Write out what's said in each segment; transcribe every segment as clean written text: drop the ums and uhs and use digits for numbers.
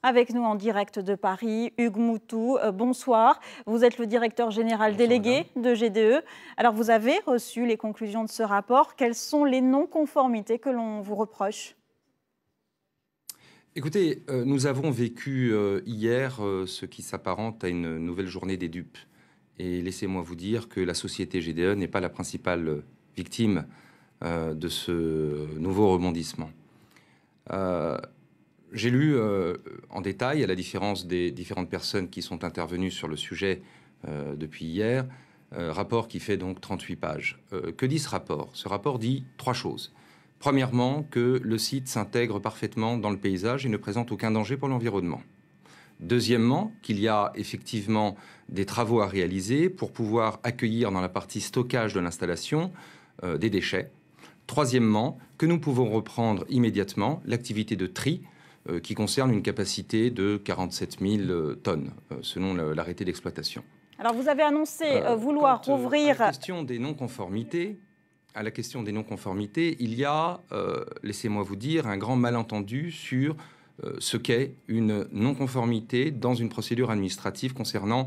Avec nous en direct de Paris, Hugues Moutou, bonsoir. Vous êtes le directeur général délégué de GDE. Alors vous avez reçu les conclusions de ce rapport. Quelles sont les non-conformités que l'on vous reproche ? Écoutez, nous avons vécu hier ce qui s'apparente à une nouvelle journée des dupes. Et laissez-moi vous dire que la société GDE n'est pas la principale victime de ce nouveau rebondissement. J'ai lu en détail, à la différence des différentes personnes qui sont intervenues sur le sujet depuis hier, rapport qui fait donc 38 pages. Que dit ce rapport ? Ce rapport dit 3 choses. Premièrement, que le site s'intègre parfaitement dans le paysage et ne présente aucun danger pour l'environnement. Deuxièmement, qu'il y a effectivement des travaux à réaliser pour pouvoir accueillir dans la partie stockage de l'installation des déchets. Troisièmement, que nous pouvons reprendre immédiatement l'activité de tri qui concerne une capacité de 47 000 tonnes, selon l'arrêté d'exploitation. Alors vous avez annoncé vouloir rouvrir... À la question des non-conformités, il y a, laissez-moi vous dire, un grand malentendu sur ce qu'est une non-conformité dans une procédure administrative concernant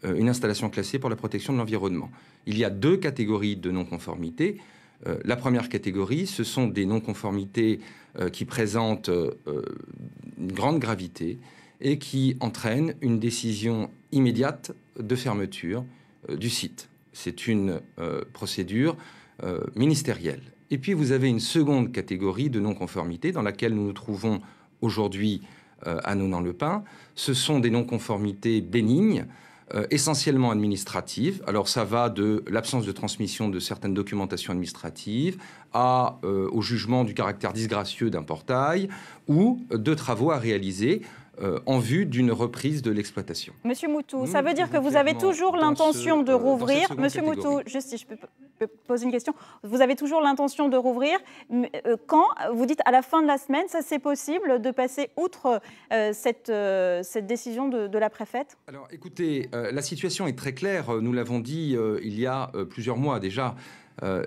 une installation classée pour la protection de l'environnement. Il y a 2 catégories de non-conformités. La première catégorie, ce sont des non-conformités qui présentent une grande gravité et qui entraînent une décision immédiate de fermeture du site. C'est une procédure ministérielle. Et puis vous avez une seconde catégorie de non-conformités dans laquelle nous nous trouvons aujourd'hui à Nonan-le-Pin. Ce sont des non-conformités bénignes, essentiellement administratives. Alors ça va de l'absence de transmission de certaines documentations administratives au jugement du caractère disgracieux d'un portail ou de travaux à réaliser en vue d'une reprise de l'exploitation. Monsieur Moutou, ça veut dire que vous avez toujours l'intention de rouvrir. Monsieur Moutou, juste si je peux poser une question. Vous avez toujours l'intention de rouvrir. Quand vous dites à la fin de la semaine, ça c'est possible de passer outre cette décision de la préfète ? Alors écoutez, la situation est très claire. Nous l'avons dit il y a plusieurs mois déjà.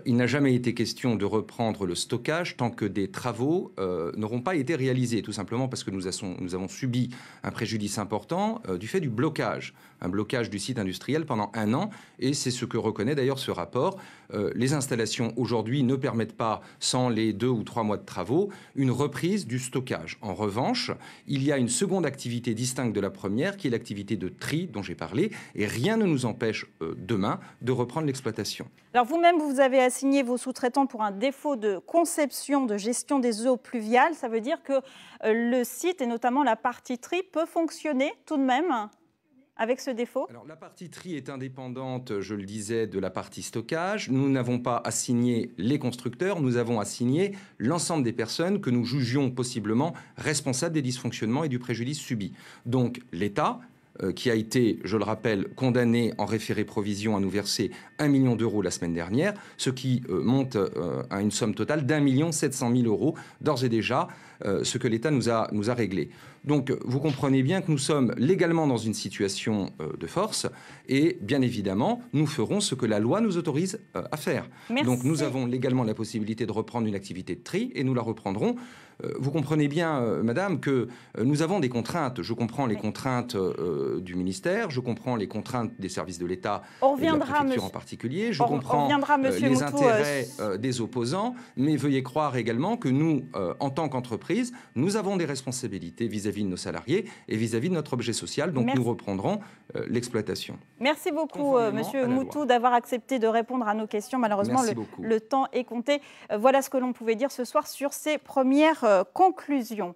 Il n'a jamais été question de reprendre le stockage tant que des travaux n'auront pas été réalisés, tout simplement parce que nous avons subi un préjudice important du fait du blocage, un blocage du site industriel pendant 1 an, et c'est ce que reconnaît d'ailleurs ce rapport. Les installations aujourd'hui ne permettent pas, sans les 2 ou 3 mois de travaux, une reprise du stockage. En revanche, il y a une seconde activité distincte de la première, qui est l'activité de tri dont j'ai parlé, et rien ne nous empêche demain de reprendre l'exploitation. Alors vous-même, vous avez assigné vos sous-traitants pour un défaut de conception de gestion des eaux pluviales. Ça veut dire que le site, et notamment la partie tri, peut fonctionner tout de même avec ce défaut ? Alors, la partie tri est indépendante, je le disais, de la partie stockage. Nous n'avons pas assigné les constructeurs, nous avons assigné l'ensemble des personnes que nous jugions possiblement responsables des dysfonctionnements et du préjudice subi. Donc l'État, qui a été, je le rappelle, condamné en référé provision à nous verser 1 million d'euros la semaine dernière, ce qui monte à une somme totale d'1 700 000 euros, d'ores et déjà, ce que l'État nous a réglé. Donc, vous comprenez bien que nous sommes légalement dans une situation de force et, bien évidemment, nous ferons ce que la loi nous autorise à faire. Merci. Donc, nous avons légalement la possibilité de reprendre une activité de tri et nous la reprendrons. Vous comprenez bien, madame, que nous avons des contraintes. Je comprends les contraintes du ministère, je comprends les contraintes des services de l'État et de la préfecture en particulier, je comprends les intérêts des opposants, mais veuillez croire également que nous, en tant qu'entreprise, nous avons des responsabilités vis-à-vis de nos salariés et vis-à-vis de notre objet social, donc nous reprendrons l'exploitation. Merci beaucoup, monsieur Moutou, d'avoir accepté de répondre à nos questions. Malheureusement, le temps est compté. Voilà ce que l'on pouvait dire ce soir sur ces premières conclusions.